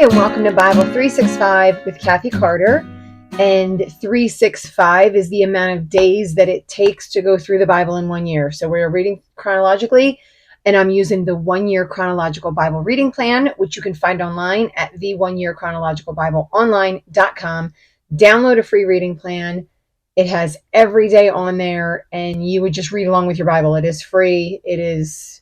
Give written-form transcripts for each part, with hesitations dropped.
and welcome to Bible 365 with Kathy Carter. And 365 is the amount of days that it takes to go through the Bible in 1 year. So we're reading chronologically, and I'm using the 1 Year Chronological Bible reading plan, which you can find online at the One Year Chronological Bible online.com. Download a free reading plan. It has every day on there, and you would just read along with your Bible. It is free. It is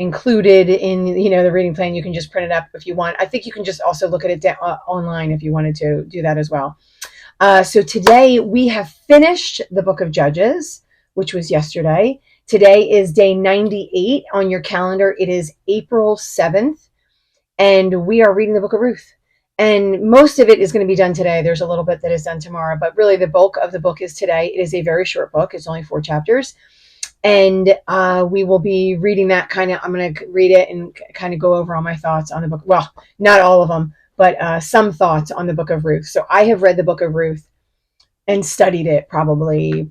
included in the reading plan. You can just print it up if you want. I think you can just also look at it online if you wanted to do that as well. So today we have finished the book of Judges, which was yesterday. Today is day 98 on your calendar. It is April 7th, and we are reading the book of Ruth. And most of it is going to be done today. There's a little bit that is done tomorrow, but really the bulk of the book is today. It is a very short book. It's only 4 chapters. And we will be reading that I'm going to read it and kind of go over all my thoughts on the book. Well, not all of them, but some thoughts on the book of Ruth. So I have read the book of Ruth and studied it probably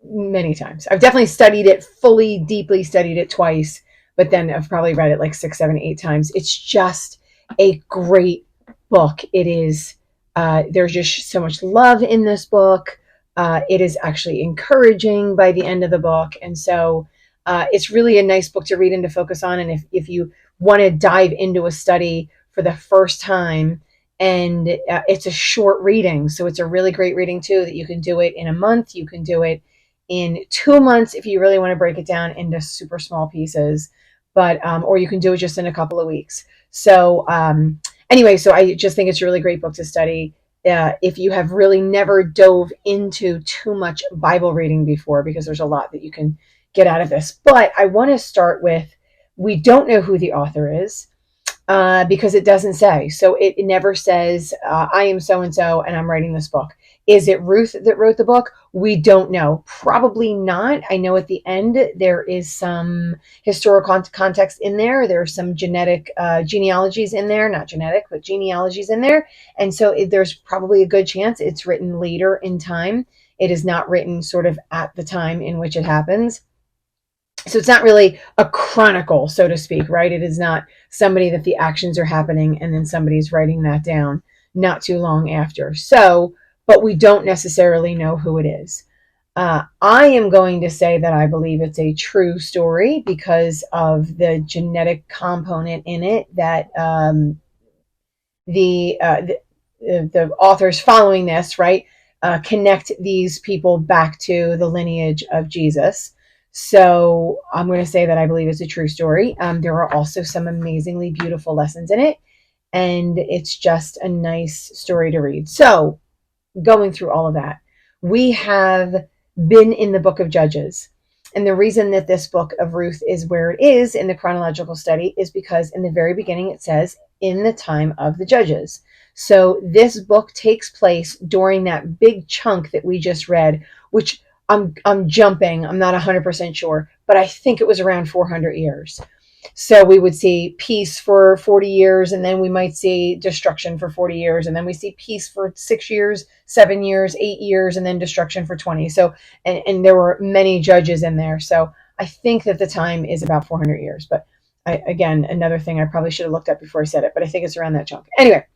many times. I've definitely studied it fully, deeply studied it twice, but then I've probably read it like 6, 7, 8 times. It's just a great book. It is, there's just so much love in this book. It is actually encouraging by the end of the book. And so it's really a nice book to read and to focus on. And if you want to dive into a study for the first time, and it's a short reading, so it's a really great reading too, that you can do it in a month. You can do it in 2 months if you really want to break it down into super small pieces, but or you can do it just in a couple of weeks. So anyway, so I just think it's a really great book to study. If you have really never dove into too much Bible reading before, because there's a lot that you can get out of this. But I want to start with, we don't know who the author is because it doesn't say. So it never says, I am so-and-so and I'm writing this book. Is it Ruth that wrote the book? We don't know. Probably not. I know at the end there is some historical context in there. There are some genetic genealogies in there, not genetic, but genealogies in there. And so there's probably a good chance it's written later in time. It is not written sort of at the time in which it happens. So it's not really a chronicle, so to speak, right? It is not somebody that the actions are happening and then somebody's writing that down not too long after. So, but we don't necessarily know who it is. I am going to say that I believe it's a true story because of the genetic component in it that the authors following this, right, connect these people back to the lineage of Jesus. So I'm going to say that I believe it's a true story. There are also some amazingly beautiful lessons in it, and it's just a nice story to read. So going through all of that, we have been in the book of Judges. And the reason that this book of Ruth is where it is in the chronological study is because in the very beginning it says, in the time of the Judges. So this book takes place during that big chunk that we just read, which I'm jumping, I'm not 100% sure, but I think it was around 400 years. So we would see peace for 40 years, and then we might see destruction for 40 years, and then we see peace for 6 years, 7 years, 8 years, and then destruction for 20. So, and there were many judges in there. So I think that the time is about 400 years. But again, another thing I probably should have looked up before I said it, but I think it's around that chunk. Anyway,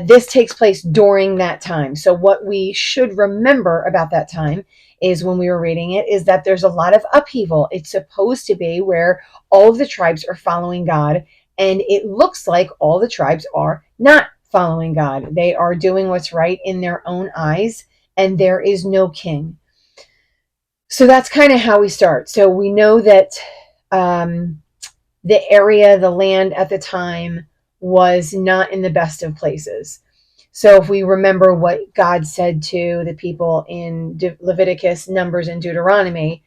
this takes place during that time. So what we should remember about that time is when we were reading it is that there's a lot of upheaval. It's supposed to be where all of the tribes are following God, and it looks like all the tribes are not following God. They are doing what's right in their own eyes, and there is no king. So that's kind of how we start. So we know that the area, the land at the time was not in the best of places. So if we remember what God said to the people in Leviticus, Numbers, and Deuteronomy,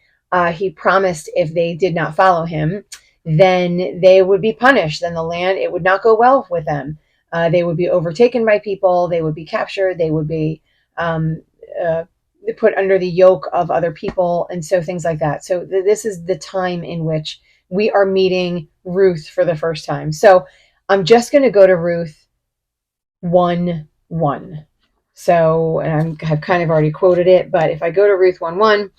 he promised if they did not follow him, then they would be punished. Then the land, it would not go well with them. They would be overtaken by people. They would be captured. They would be put under the yoke of other people. And so things like that. So this is the time in which we are meeting Ruth for the first time. So I'm just going to go to Ruth 1:1. So, and I've kind of already quoted it, but if I go to Ruth 1:1,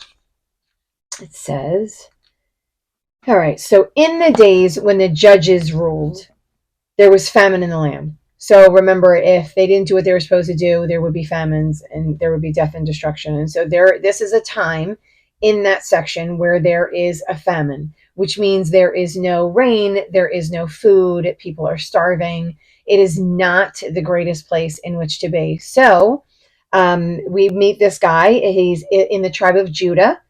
it says, all right, so in the days when the judges ruled, there was famine in the land. So remember, if they didn't do what they were supposed to do, there would be famines and there would be death and destruction. And so this is a time in that section where there is a famine, which means there is no rain, there is no food, people are starving. It is not the greatest place in which to be. So we meet this guy. He's in the tribe of Judah,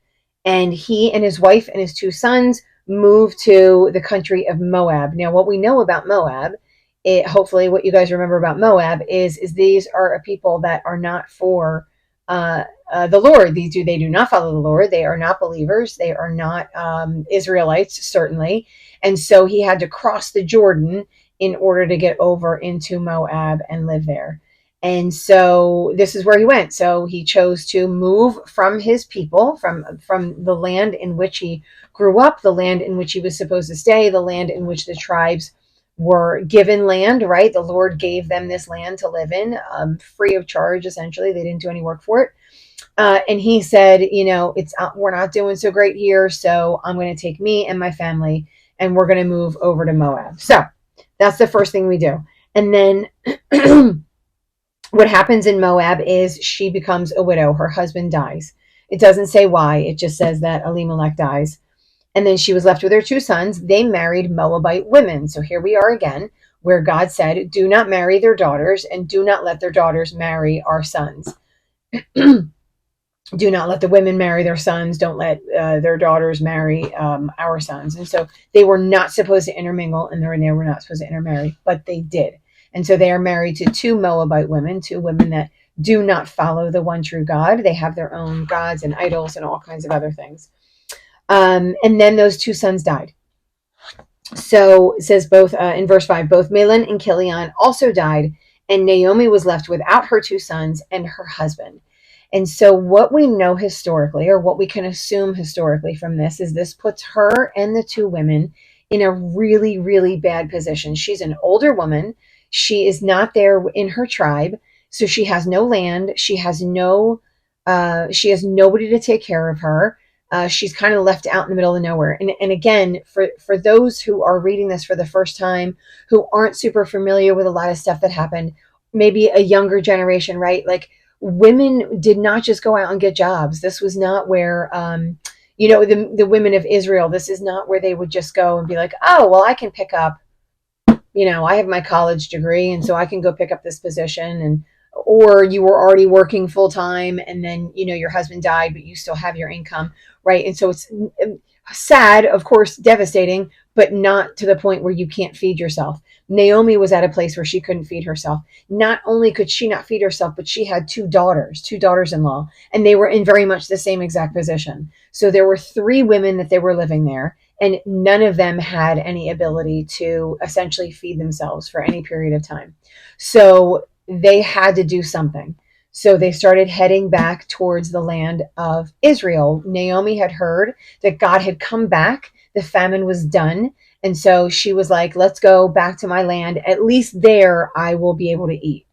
and he and his wife and his two sons moved to the country of Moab. Now, what we know about Moab, hopefully what you guys remember about Moab is these are a people that are not for the Lord. They do not follow the Lord. They are not believers. They are not Israelites, certainly. And so he had to cross the Jordan in order to get over into Moab and live there. And so this is where he went. So he chose to move from his people, from the land in which he grew up, the land in which he was supposed to stay, the land in which the tribes were given land, right? The Lord gave them this land to live in, free of charge, essentially. They didn't do any work for it. And he said, we're not doing so great here, so I'm going to take me and my family, and we're going to move over to Moab. So that's the first thing we do. And then what happens in Moab is she becomes a widow. Her husband dies. It doesn't say why. It just says that Elimelech dies. And then she was left with her two sons. They married Moabite women. So here we are again, where God said, do not marry their daughters and do not let their daughters marry our sons. Do not let the women marry their sons. Don't let their daughters marry our sons. And so they were not supposed to intermingle, and they were not supposed to intermarry, but they did. And so they are married to two Moabite women, two women that do not follow the one true God. They have their own gods and idols and all kinds of other things. And then those two sons died. So it says both in verse 5, both Mahlon and Chilion also died, and Naomi was left without her two sons and her husband. And so what we know historically, or what we can assume historically from this, is this puts her and the two women in a really, really bad position. She's an older woman. She is not there in her tribe. So she has no land. She has nobody to take care of her. She's kind of left out in the middle of nowhere. And again, for those who are reading this for the first time, who aren't super familiar with a lot of stuff that happened, maybe a younger generation, right? Like, women did not just go out and get jobs. This was not where, the women of Israel, this is not where they would just go and be like, oh, well, I can pick up, I have my college degree, and so I can go pick up this position. Or you were already working full time, and then, your husband died, but you still have your income, right? And so it's sad, of course, devastating, but not to the point where you can't feed yourself. Naomi was at a place where she couldn't feed herself. Not only could she not feed herself, but she had two daughters-in-law, and they were in very much the same exact position. So there were three women that they were living there, and none of them had any ability to essentially feed themselves for any period of time. So they had to do something. So they started heading back towards the land of Israel. Naomi had heard that God had come back. The famine was done. And so she was like, let's go back to my land. At least there I will be able to eat,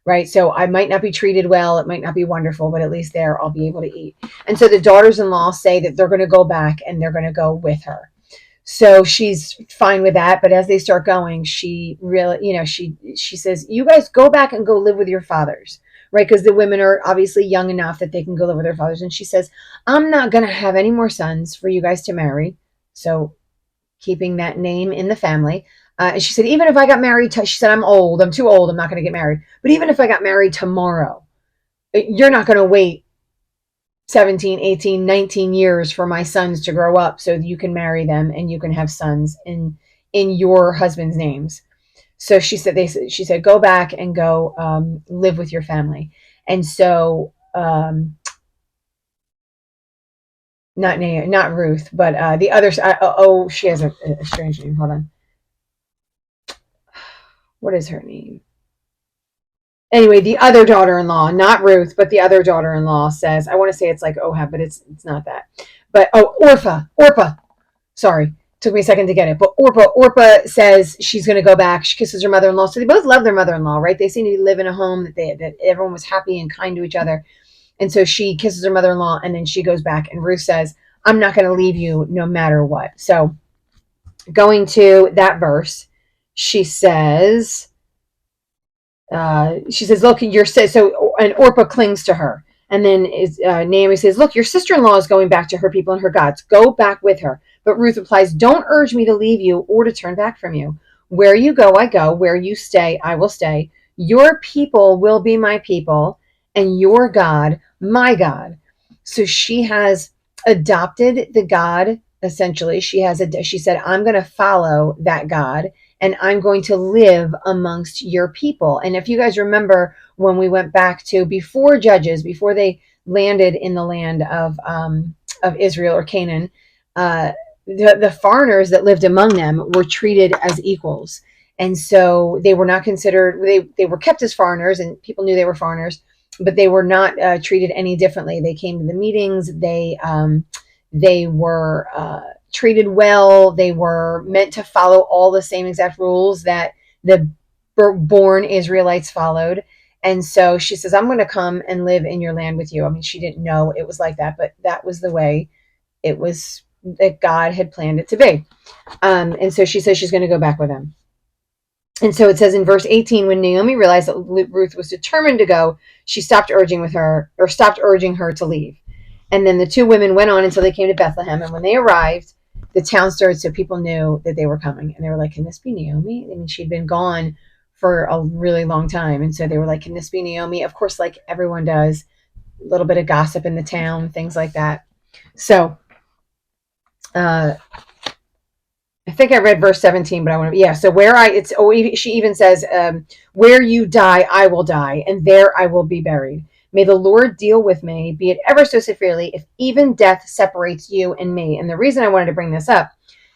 right? So I might not be treated well. It might not be wonderful, but at least there I'll be able to eat. And so the daughters-in-law say that they're going to go back and they're going to go with her. So she's fine with that. But as they start going, she really, she says, you guys go back and go live with your fathers, right? Because the women are obviously young enough that they can go live with their fathers. And she says, I'm not going to have any more sons for you guys to marry. So keeping that name in the family. And she said, even if I got married, she said, I'm too old, I'm not going to get married. But even if I got married tomorrow, you're not going to wait 17, 18, 19 years for my sons to grow up so you can marry them and you can have sons in your husband's names. So she said, go back and go live with your family. And so, not Ruth, but the other. She has a strange name. Hold on. What is her name? Anyway, the other daughter-in-law, not Ruth, but the other daughter-in-law says, I want to say it's like Ohab, but it's not that. But Orpah. Sorry, took me a second to get it. But Orpah says she's going to go back. She kisses her mother-in-law. So they both love their mother-in-law, right? They seem to live in a home that everyone was happy and kind to each other. And so she kisses her mother-in-law, and then she goes back. And Ruth says, I'm not going to leave you no matter what. So going to that verse, she says, look, so, and Orpah clings to her. And then Naomi says, look, your sister-in-law is going back to her people and her gods. Go back with her. But Ruth replies, don't urge me to leave you or to turn back from you. Where you go, I go. Where you stay, I will stay. Your people will be my people, and your God, my God. So she has adopted the God, essentially. She said, I'm going to follow that God, and I'm going to live amongst your people. And if you guys remember when we went back to before Judges, before they landed in the land of Israel or Canaan, the foreigners that lived among them were treated as equals. And so they were not considered, they were kept as foreigners, and people knew they were foreigners, but they were not treated any differently. They came to the meetings. They were treated well. They were meant to follow all the same exact rules that the born Israelites followed. And so she says, I'm going to come and live in your land with you. I mean, she didn't know it was like that, but that was the way it was that God had planned it to be. And so she says she's going to go back with him. And so it says in verse 18, when Naomi realized that Ruth was determined to go, she stopped urging her to leave. And then the two women went on until they came to Bethlehem. And when they arrived, the town stirred, so people knew that they were coming. And they were like, can this be Naomi? I mean, she'd been gone for a really long time. And so they were like, can this be Naomi? Of course, like everyone does, a little bit of gossip in the town, things like that. So I think I read verse 17, but I want to, so she even says, where you die, I will die, and there I will be buried. May the Lord deal with me, be it ever so severely, if even death separates you and me. And the reason I wanted to bring this up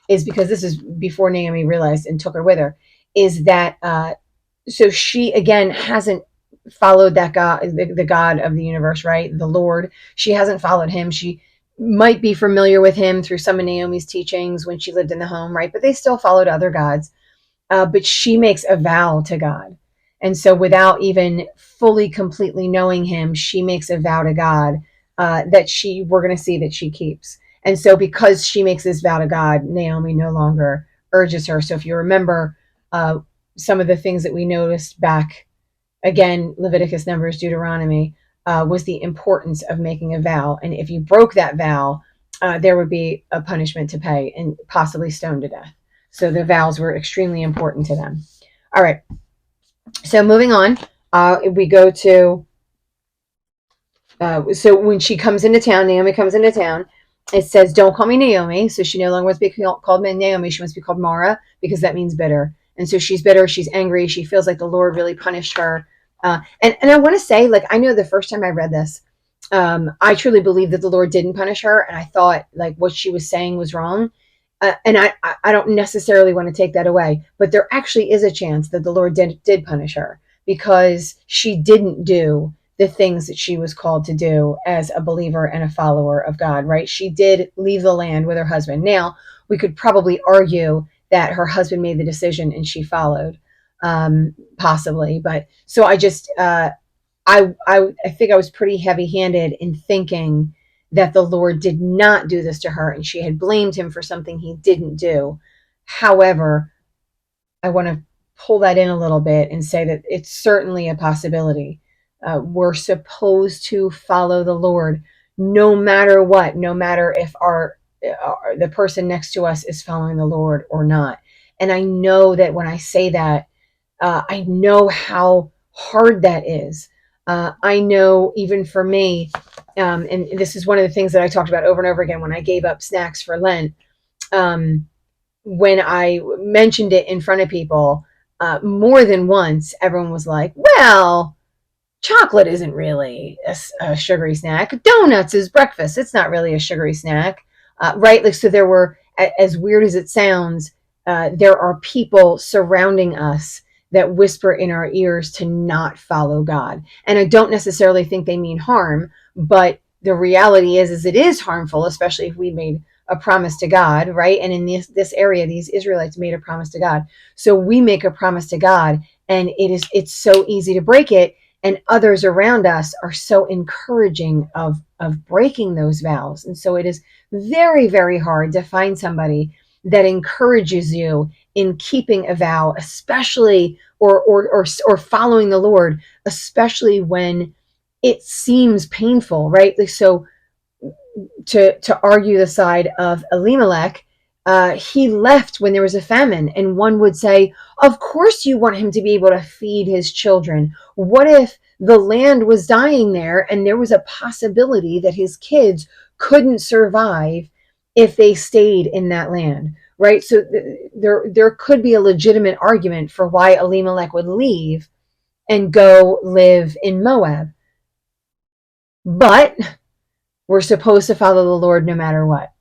is because this is before Naomi realized and took her with her, is that, so she, again, hasn't followed that God, the God of the universe, right? The Lord. She hasn't followed him. She might be familiar with him through some of Naomi's teachings when she lived in the home, right? But they still followed other gods. But she makes a vow to God. And so without even fully, completely knowing him, she makes a vow to God that we're going to see that she keeps. And so because she makes this vow to God, Naomi no longer urges her. So if you remember some of the things that we noticed back, again, Leviticus, Numbers, Deuteronomy, was the importance of making a vow. And if you broke that vow, there would be a punishment to pay and possibly stoned to death. So the vows were extremely important to them. All right. So moving on, we go to, so when she comes into town, Naomi comes into town, it says, don't call me Naomi. So she no longer wants to be called Naomi. She wants to be called Mara, because that means bitter. And so she's bitter. She's angry. She feels like the Lord really punished her. And I want to say, like, I know the first time I read this, I truly believe that the Lord didn't punish her. And I thought like what she was saying was wrong. And I don't necessarily want to take that away, but there actually is a chance that the Lord did punish her because she didn't do the things that she was called to do as a believer and a follower of God, right? She did leave the land with her husband. Now, we could probably argue that her husband made the decision and she followed, possibly. But so I just, I think I was pretty heavy-handed in thinking that the Lord did not do this to her and she had blamed him for something he didn't do. However, I want to pull that in a little bit and say that it's certainly a possibility. We're supposed to follow the Lord no matter what, no matter if the person next to us is following the Lord or not. And I know that when I say that, I know how hard that is. I know even for me, and this is one of the things that I talked about over and over again when I gave up snacks for Lent. When I mentioned it in front of people, more than once, everyone was like, well, chocolate isn't really a sugary snack. Donuts is breakfast. It's not really a sugary snack, right? Like, so there were, as weird as it sounds, there are people surrounding us that whisper in our ears to not follow God. And I don't necessarily think they mean harm, but the reality is it is harmful, especially if we made a promise to God, right? And in this area, these Israelites made a promise to God. So we make a promise to God, and it's so easy to break it. And others around us are so encouraging of breaking those vows. And so it is very, very hard to find somebody that encourages you in keeping a vow, especially or following the Lord, especially when it seems painful, right? So to argue the side of Elimelech, he left when there was a famine, and one would say, of course you want him to be able to feed his children. What if the land was dying there and there was a possibility that his kids couldn't survive if they stayed in that land, right? So there could be a legitimate argument for why Elimelech would leave and go live in Moab. But we're supposed to follow the Lord no matter what.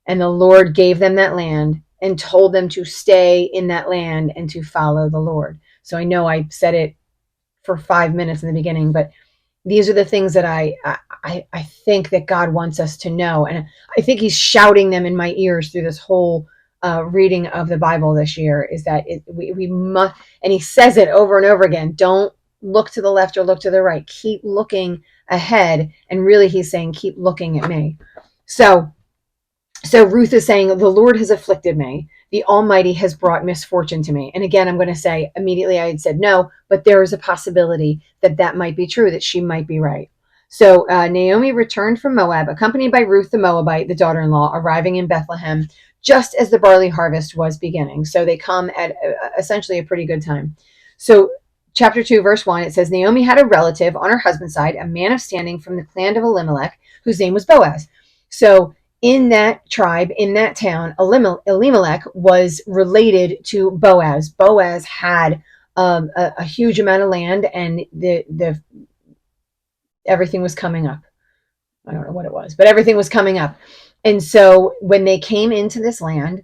And the Lord gave them that land and told them to stay in that land and to follow the Lord. So I know I said it for 5 minutes in the beginning, but these are the things that I think that God wants us to know. And I think he's shouting them in my ears through this whole reading of the Bible this year, is that we must, and he says it over and over again, don't look to the left or look to the right. Keep looking ahead. And really he's saying, keep looking at me. So Ruth is saying, the Lord has afflicted me. The Almighty has brought misfortune to me. And again, I'm going to say, immediately I had said no, but there is a possibility that that might be true, that she might be right. So Naomi returned from Moab, accompanied by Ruth the Moabite, the daughter-in-law, arriving in Bethlehem just as the barley harvest was beginning. So they come at essentially a pretty good time. So chapter 2, verse 1, it says, Naomi had a relative on her husband's side, a man of standing from the clan of Elimelech, whose name was Boaz. So in that tribe, in that town, Elimelech was related to Boaz. Boaz had a huge amount of land, and the everything was coming up. I don't know what it was, but everything was coming up. And so when they came into this land,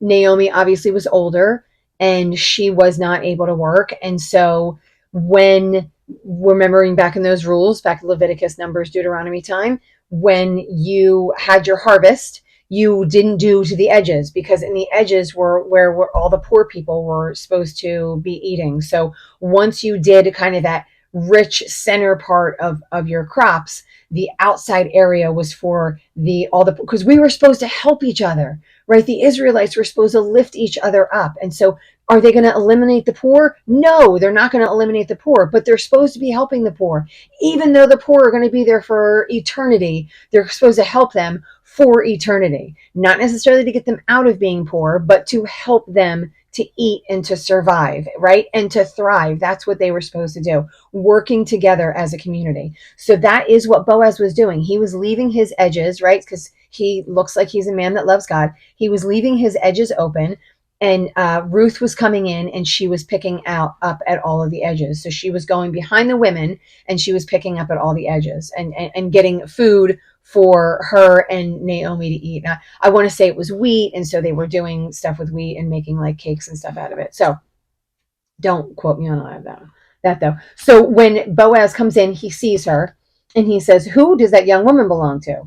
Naomi obviously was older and she was not able to work. And so when remembering back in those rules, back in Leviticus, Numbers, Deuteronomy time, when you had your harvest, you didn't do to the edges, because in the edges were where all the poor people were supposed to be eating. So once you did kind of that rich center part of your crops, the outside area was for because we were supposed to help each other, right? The Israelites were supposed to lift each other up. And so are they going to eliminate the poor? No, they're not going to eliminate the poor, but they're supposed to be helping the poor. Even though the poor are going to be there for eternity, they're supposed to help them for eternity. Not necessarily to get them out of being poor, but to help them to eat and to survive, right? And to thrive. That's what they were supposed to do, working together as a community. So that is what Boaz was doing. He was leaving his edges, right? Because he looks like he's a man that loves God. He was leaving his edges open, and Ruth was coming in and she was picking up at all of the edges. So she was going behind the women and she was picking up at all the edges and getting food for her and Naomi to eat. Now, I want to say it was wheat, and so they were doing stuff with wheat and making like cakes and stuff out of it. So don't quote me on all of that though. So when Boaz comes in, he sees her and he says, who does that young woman belong to?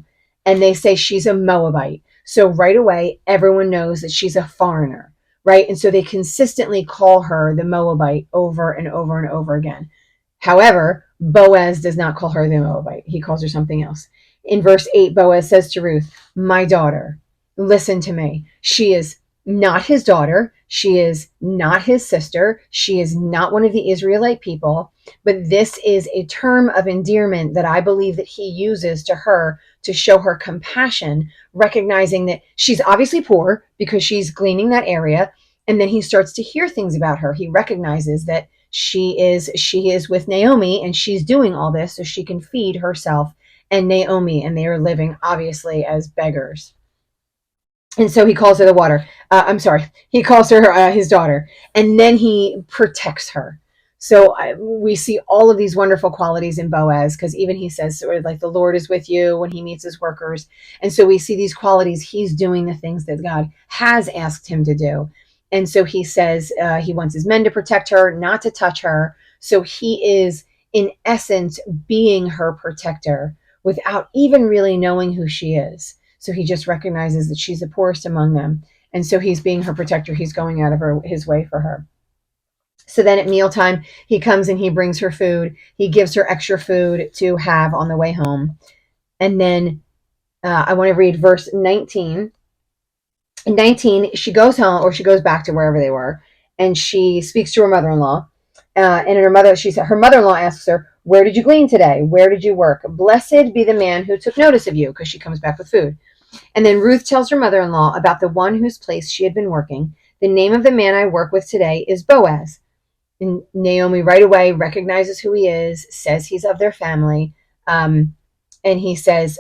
And they say she's a Moabite. So right away, everyone knows that she's a foreigner, right? And so they consistently call her the Moabite over and over and over again. However, Boaz does not call her the Moabite. He calls her something else. In verse 8, Boaz says to Ruth, my daughter, listen to me. She is not his daughter. She is not his sister. She is not one of the Israelite people. But this is a term of endearment that I believe that he uses to her to show her compassion, recognizing that she's obviously poor because she's gleaning that area. And then he starts to hear things about her. He recognizes that she is with Naomi and she's doing all this so she can feed herself and Naomi, and they are living obviously as beggars. And so he calls her he calls her his daughter, and then he protects her. So we see all of these wonderful qualities in Boaz, because even he says, sort of like, the Lord is with you when he meets his workers. And so we see these qualities. He's doing the things that God has asked him to do. And so he says he wants his men to protect her, not to touch her. So he is, in essence, being her protector without even really knowing who she is. So he just recognizes that she's the poorest among them. And so he's being her protector. He's going out of his way for her. So then at mealtime, he comes and he brings her food. He gives her extra food to have on the way home. And then I want to read verse 19. In 19, she goes home, or she goes back to wherever they were, and she speaks to her mother-in-law. And her mother-in-law asks her, "Where did you glean today? Where did you work? Blessed be the man who took notice of you," because she comes back with food. And then Ruth tells her mother-in-law about the one whose place she had been working. "The name of the man I work with today is Boaz." And Naomi right away recognizes who he is, says he's of their family, and he says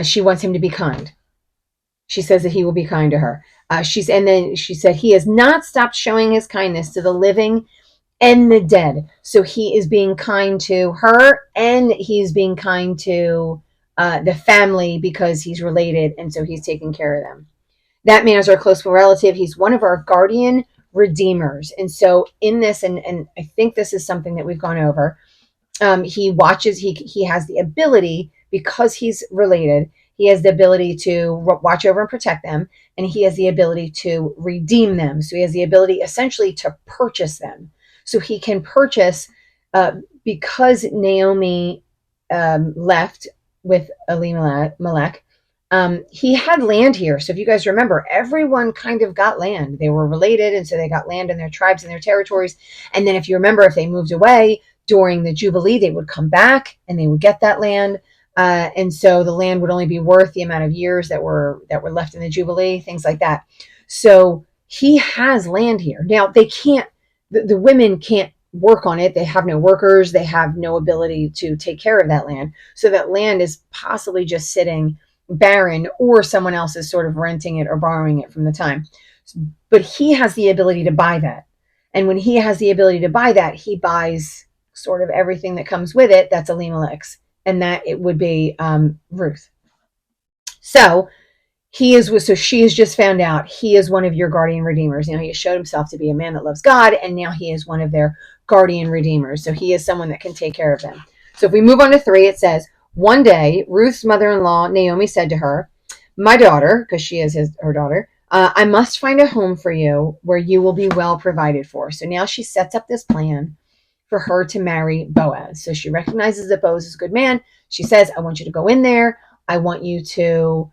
she wants him to be kind. She says that he will be kind to her. And then she said he has not stopped showing his kindness to the living and the dead. So he is being kind to her, and he's being kind to the family because he's related, and so he's taking care of them. That man is our close relative. He's one of our guardian redeemers. And so in this, and I think this is something that we've gone over, he has the ability, because he's related, he has the ability to watch over and protect them, and he has the ability to redeem them. So he has the ability essentially to purchase them. So he can purchase, because Naomi left with Elimelech. He had land here. So if you guys remember, everyone kind of got land. They were related, and so they got land in their tribes and their territories. And then if you remember, if they moved away during the Jubilee, they would come back and they would get that land. And so the land would only be worth the amount of years that were left in the Jubilee, things like that. So he has land here. Now they can't, the women can't work on it. They have no workers. They have no ability to take care of that land. So that land is possibly just sitting barren, or someone else is sort of renting it or borrowing it from the time. But he has the ability to buy that. And when he has the ability to buy that, he buys sort of everything that comes with it. That's Elimelech's, and that it would be Ruth. So she has just found out he is one of your guardian redeemers. He has showed himself to be a man that loves God, and now he is one of their guardian redeemers. So he is someone that can take care of them. So if we move on to 3, it says, one day, Ruth's mother-in-law, Naomi, said to her, "My daughter," because she is her daughter, "I must find a home for you where you will be well provided for." So now she sets up this plan for her to marry Boaz. So she recognizes that Boaz is a good man. She says, "I want you to go in there. I want you to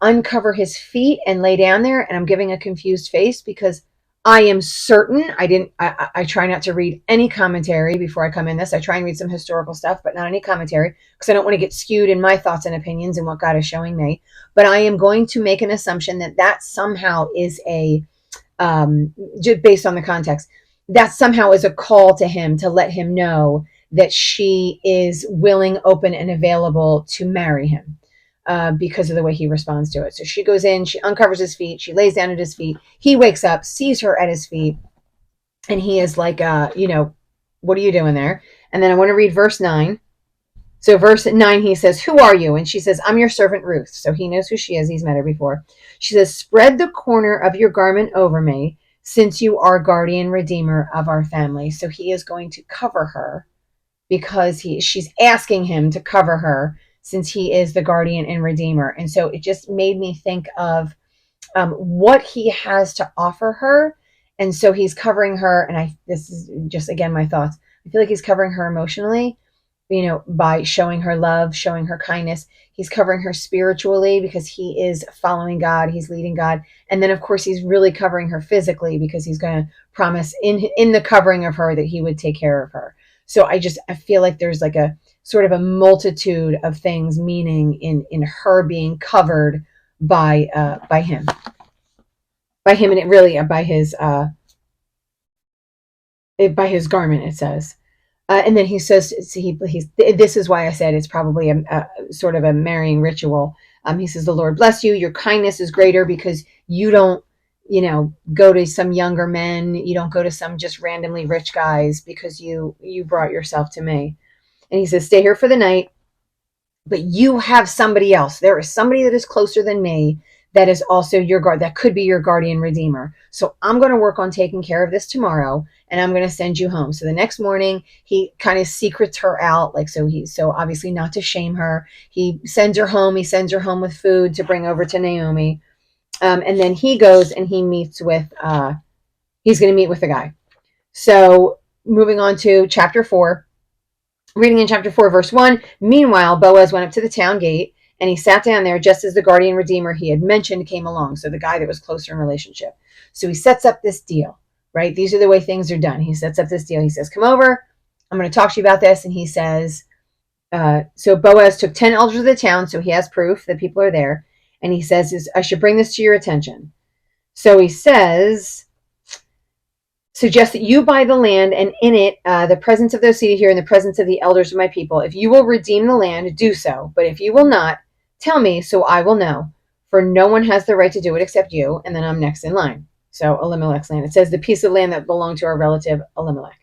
uncover his feet and lay down there." And I'm giving a confused face because I am certain I try not to read any commentary before I come in this. I try and read some historical stuff, but not any commentary, because I don't want to get skewed in my thoughts and opinions and what God is showing me. But I am going to make an assumption that somehow is just based on the context, that somehow is a call to him to let him know that she is willing, open, and available to marry him. Because of the way he responds to it. So she goes in, she uncovers his feet, she lays down at his feet. He wakes up, sees her at his feet, and he is like, what are you doing there? And then I want to read verse 9. So verse 9, he says, "Who are you?" And she says, "I'm your servant Ruth." So he knows who she is. He's met her before. She says, "Spread the corner of your garment over me, since you are guardian redeemer of our family." So he is going to cover her because she's asking him to cover her, since he is the guardian and redeemer. And so it just made me think of what he has to offer her. And so he's covering her. And this is just, again, my thoughts. I feel like he's covering her emotionally, by showing her love, showing her kindness. He's covering her spiritually because he is following God. He's leading God. And then, of course, he's really covering her physically because he's going to promise in the covering of her that he would take care of her. So I feel like there's like a sort of a multitude of things, meaning in her being covered by him, and it really by his garment, it says. And then he says, this is why I said it's probably a sort of a marrying ritual. He says, "The Lord bless you. Your kindness is greater because you don't, go to some younger men. You don't go to some just randomly rich guys, because you brought yourself to me." And he says, "Stay here for the night, but you have somebody else. There is somebody that is closer than me that is also your guard, that could be your guardian redeemer. So I'm going to work on taking care of this tomorrow, and I'm going to send you home." So the next morning, he kind of secrets her out, so obviously not to shame her. He sends her home. He sends her home with food to bring over to Naomi. And then he goes and he meets with, he's going to meet with the guy. So moving on to chapter 4. Reading in chapter 4, verse 1, "Meanwhile, Boaz went up to the town gate And he sat down there just as the guardian redeemer he had mentioned came along. So the guy that was closer in relationship. So he sets up this deal, right? These are the way things are done. He sets up this deal. He says, come over. I'm going to talk to you about this. And he says, so Boaz took 10 elders of the town. So he has proof that people are there. And he says, I should bring this to your attention. So he says, suggest that you buy the land and in it the presence of those seated here and the presence of the elders of my people. If you will redeem the land, do so. But if you will not, tell me, so I will know. For no one has the right to do it except you. And then I'm next in line. So Elimelech's land. It says the piece of land that belonged to our relative Elimelech.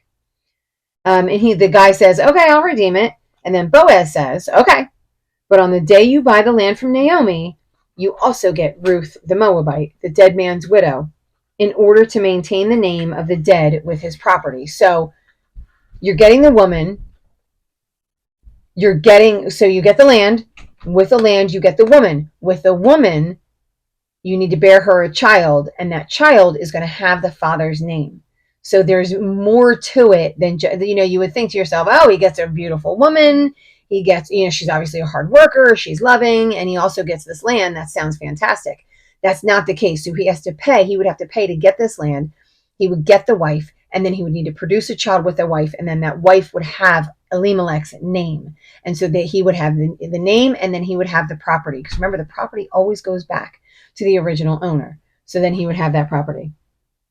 And the guy says, okay, I'll redeem it. And then Boaz says, okay, but on the day you buy the land from Naomi, you also get Ruth the Moabite, the dead man's widow, in order to maintain the name of the dead with his property. So you're getting the woman, you get the land. With the land, you get the woman. With the woman, you need to bear her a child, and that child is going to have the father's name. So there's more to it than, you would think to yourself, oh, he gets a beautiful woman. He gets, she's obviously a hard worker. She's loving. And he also gets this land. That sounds fantastic. That's not the case. So he would have to pay to get this land. He would get the wife, and then he would need to produce a child with a wife. And then that wife would have Elimelech's name. And so that he would have the name, and then he would have the property. Because remember, the property always goes back to the original owner. So then he would have that property.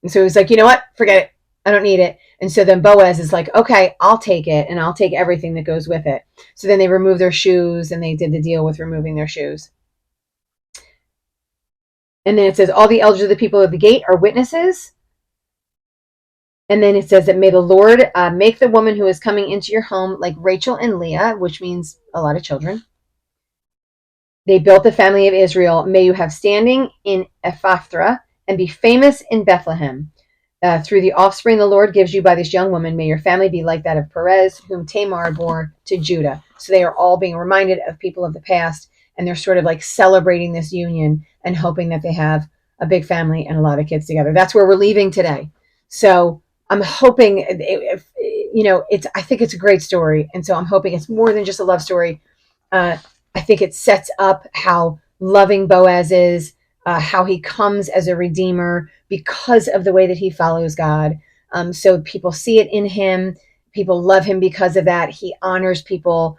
And so he was like, you know what? Forget it. I don't need it. And so then Boaz is like, okay, I'll take it, and I'll take everything that goes with it. So then they removed their shoes, and they did the deal with removing their shoes. And then it says, all the elders of the people of the gate are witnesses. And then it says that may the Lord make the woman who is coming into your home like Rachel and Leah, which means a lot of children. They built the family of Israel. May you have standing in Ephrathah and be famous in Bethlehem. Through the offspring the Lord gives you by this young woman, may your family be like that of Perez, whom Tamar bore to Judah. So they are all being reminded of people of the past, and they're sort of like celebrating this union and hoping that they have a big family and a lot of kids together. That's where we're leaving today. So I'm hoping, I think it's a great story. And so I'm hoping it's more than just a love story. I think it sets up how loving Boaz is, how he comes as a redeemer because of the way that he follows God. So people see it in him. People love him because of that. He honors people,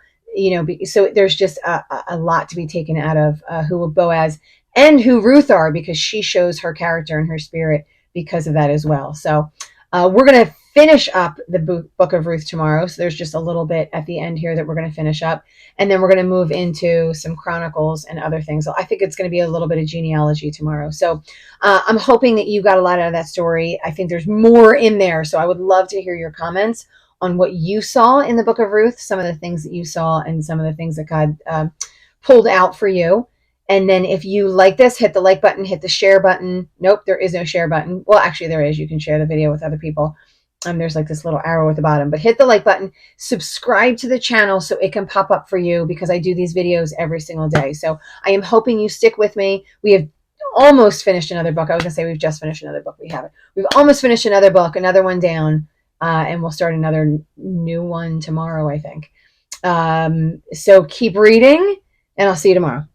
so there's just a lot to be taken out of who Boaz and who Ruth are, because she shows her character and her spirit because of that as well. So we're going to finish up the book of Ruth tomorrow. So there's just a little bit at the end here that we're going to finish up. And then we're going to move into some Chronicles and other things. So I think it's going to be a little bit of genealogy tomorrow. So I'm hoping that you got a lot out of that story. I think there's more in there. So I would love to hear your comments on what you saw in the book of Ruth, some of the things that you saw and some of the things that God pulled out for you. And then if you like this, hit the like button, hit the share button. Nope, there is no share button. Well, actually there is. You can share the video with other people. There's like this little arrow at the bottom, but hit the like button, subscribe to the channel so it can pop up for you, because I do these videos every single day. So I am hoping you stick with me. We have almost finished another book. I was gonna say we've just finished another book. We haven't. We've almost finished another book, another one down, and we'll start another new one tomorrow, I think. So keep reading, and I'll see you tomorrow.